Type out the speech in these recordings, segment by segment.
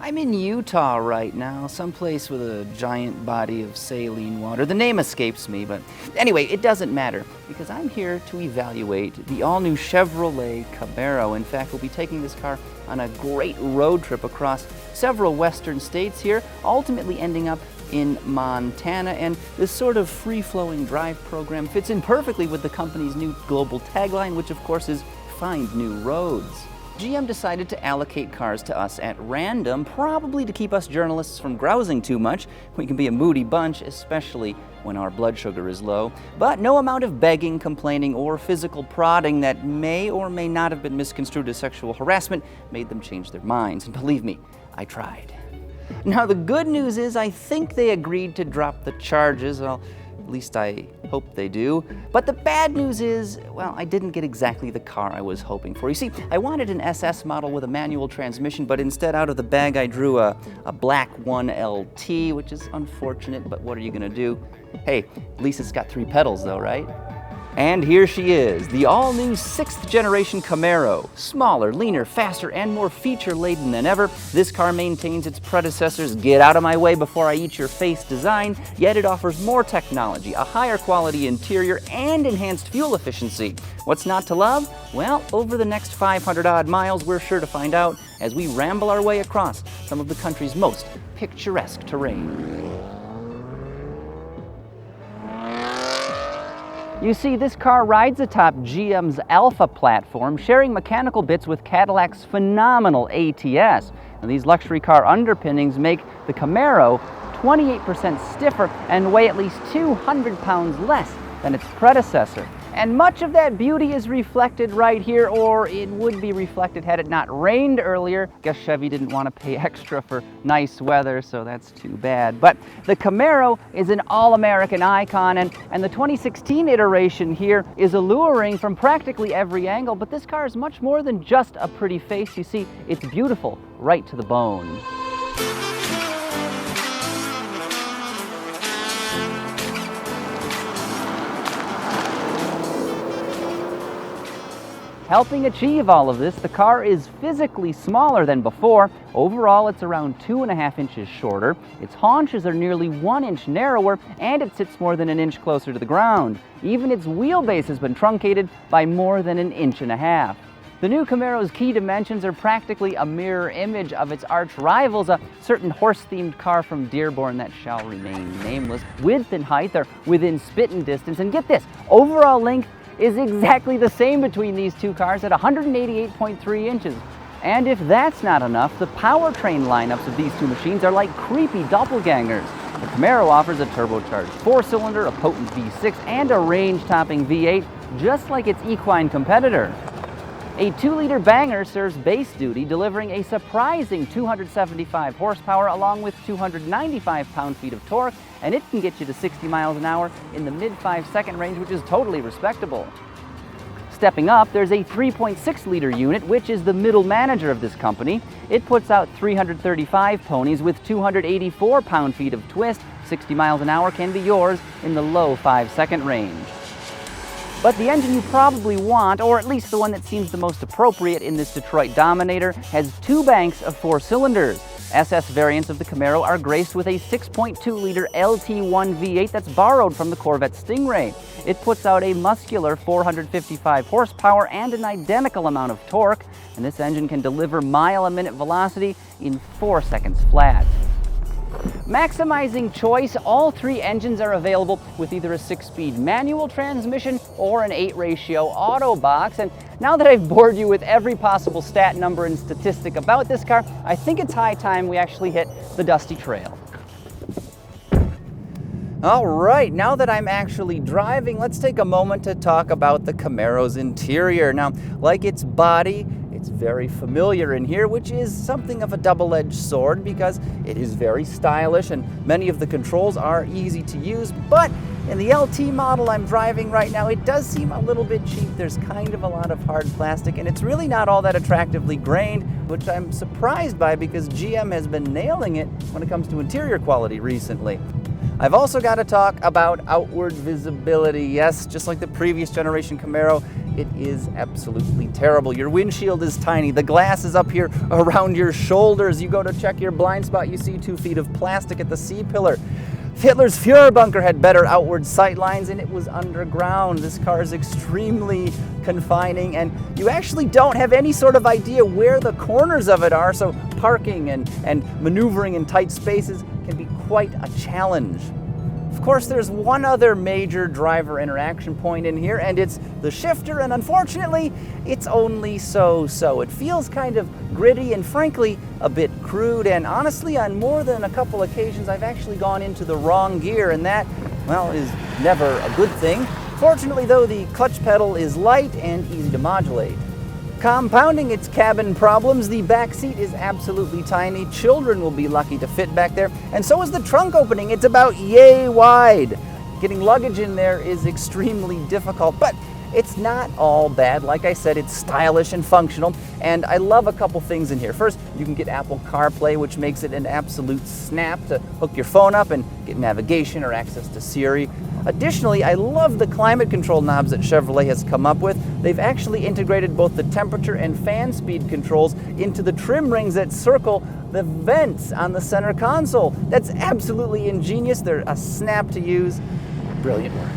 I'm in Utah right now, someplace with a giant body of saline water. The name escapes me, but anyway, it doesn't matter because I'm here to evaluate the all-new Chevrolet Camaro. In fact, we'll be taking this car on a great road trip across several western states here, ultimately ending up in Montana, and this sort of free-flowing drive program fits in perfectly with the company's new global tagline, which of course is "Find New Roads." GM decided to allocate cars to us at random, probably to keep us journalists from grousing too much. We can be a moody bunch, especially when our blood sugar is low. But no amount of begging, complaining, or physical prodding that may or may not have been misconstrued as sexual harassment made them change their minds. And believe me, I tried. Now the good news is I think they agreed to drop the charges. Well, at least I hope they do. But the bad news is, well, I didn't get exactly the car I was hoping for. You see, I wanted an SS model with a manual transmission, but instead out of the bag I drew a black 1LT, which is unfortunate, but what are you gonna do? Hey, at least it's got 3 pedals though, right? And here she is, the all-new 6th generation Camaro. Smaller, leaner, faster, and more feature-laden than ever, this car maintains its predecessor's "get out of my way before I eat your face" design, yet it offers more technology, a higher quality interior, and enhanced fuel efficiency. What's not to love? Well, over the next 500-odd miles, we're sure to find out as we ramble our way across some of the country's most picturesque terrain. You see, this car rides atop GM's Alpha platform, sharing mechanical bits with Cadillac's phenomenal ATS. And these luxury car underpinnings make the Camaro 28% stiffer and weigh at least 200 pounds less than its predecessor. And much of that beauty is reflected right here, or it would be reflected had it not rained earlier. Guess Chevy didn't want to pay extra for nice weather, so that's too bad. But the Camaro is an all-American icon, and the 2016 iteration here is alluring from practically every angle, but this car is much more than just a pretty face. You see, it's beautiful right to the bone. Helping achieve all of this, the car is physically smaller than before. Overall, it's around 2.5 inches shorter. Its haunches are nearly 1 inch narrower, and it sits more than 1 inch closer to the ground. Even its wheelbase has been truncated by more than 1.5 inches. The new Camaro's key dimensions are practically a mirror image of its arch rivals, a certain horse-themed car from Dearborn that shall remain nameless. Width and height are within spitting distance, and get this, overall length is exactly the same between these two cars at 188.3 inches. And if that's not enough, the powertrain lineups of these two machines are like creepy doppelgangers. The Camaro offers a turbocharged 4-cylinder, a potent V6, and a range-topping V8, just like its equine competitor. A 2-liter banger serves base duty, delivering a surprising 275 horsepower along with 295 pound-feet of torque, and it can get you to 60 miles an hour in the mid-5-second range, which is totally respectable. Stepping up, there's a 3.6-liter unit, which is the middle manager of this company. It puts out 335 ponies with 284 pound-feet of twist. 60 miles an hour can be yours in the low 5-second range. But the engine you probably want, or at least the one that seems the most appropriate in this Detroit Dominator, has 2 banks of 4 cylinders. SS variants of the Camaro are graced with a 6.2-liter LT1 V8 that's borrowed from the Corvette Stingray. It puts out a muscular 455 horsepower and an identical amount of torque, and this engine can deliver mile-a-minute velocity in 4 seconds flat. Maximizing choice, all 3 engines are available with either a 6-speed manual transmission or an 8-ratio auto box. And now that I've bored you with every possible stat number and statistic about this car, I think it's high time we actually hit the dusty trail. All right, now that I'm actually driving, let's take a moment to talk about the Camaro's interior. Now, like its body, it's very familiar in here, which is something of a double-edged sword because it is very stylish and many of the controls are easy to use. But in the LT model I'm driving right now, it does seem a little bit cheap. There's kind of a lot of hard plastic, and it's really not all that attractively grained, which I'm surprised by because GM has been nailing it when it comes to interior quality recently. I've also got to talk about outward visibility. Yes, just like the previous generation Camaro, it is absolutely terrible. Your windshield is tiny. The glass is up here around your shoulders. You go to check your blind spot, you see 2 feet of plastic at the C-pillar. Hitler's Führerbunker had better outward sight lines, and it was underground. This car is extremely confining, and you actually don't have any sort of idea where the corners of it are, so parking and maneuvering in tight spaces can be quite a challenge. Of course, there's one other major driver interaction point in here, and it's the shifter, and unfortunately, it's only so-so. It feels kind of gritty and frankly a bit crude, and honestly, on more than a couple occasions, I've actually gone into the wrong gear, and that, well, is never a good thing. Fortunately, though, the clutch pedal is light and easy to modulate. Compounding its cabin problems, the back seat is absolutely tiny. Children will be lucky to fit back there, and so is the trunk opening. It's about yay wide. Getting luggage in there is extremely difficult, but it's not all bad. Like I said, it's stylish and functional, and I love a couple things in here. First, you can get Apple CarPlay, which makes it an absolute snap to hook your phone up and get navigation or access to Siri. Additionally, I love the climate control knobs that Chevrolet has come up with. They've actually integrated both the temperature and fan speed controls into the trim rings that circle the vents on the center console. That's absolutely ingenious. They're a snap to use. Brilliant work.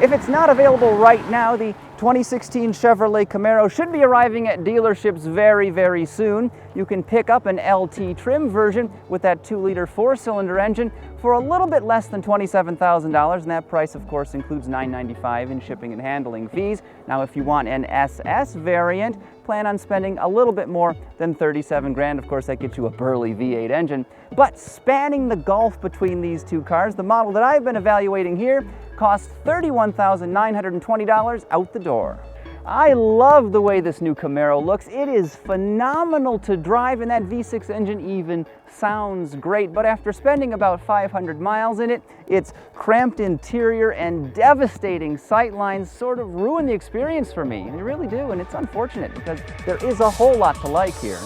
If it's not available right now, the 2016 Chevrolet Camaro should be arriving at dealerships very, very soon. You can pick up an LT trim version with that 2-liter 4-cylinder engine for a little bit less than $27,000, and that price, of course, includes $995 in shipping and handling fees. Now, if you want an SS variant, plan on spending a little bit more than $37,000. Of course, that gets you a burly V8 engine. But spanning the gulf between these two cars, the model that I've been evaluating here costs $31,920 out the door. I love the way this new Camaro looks. It is phenomenal to drive, and that V6 engine even sounds great. But after spending about 500 miles in it, its cramped interior and devastating sight lines sort of ruin the experience for me. They really do, and it's unfortunate because there is a whole lot to like here.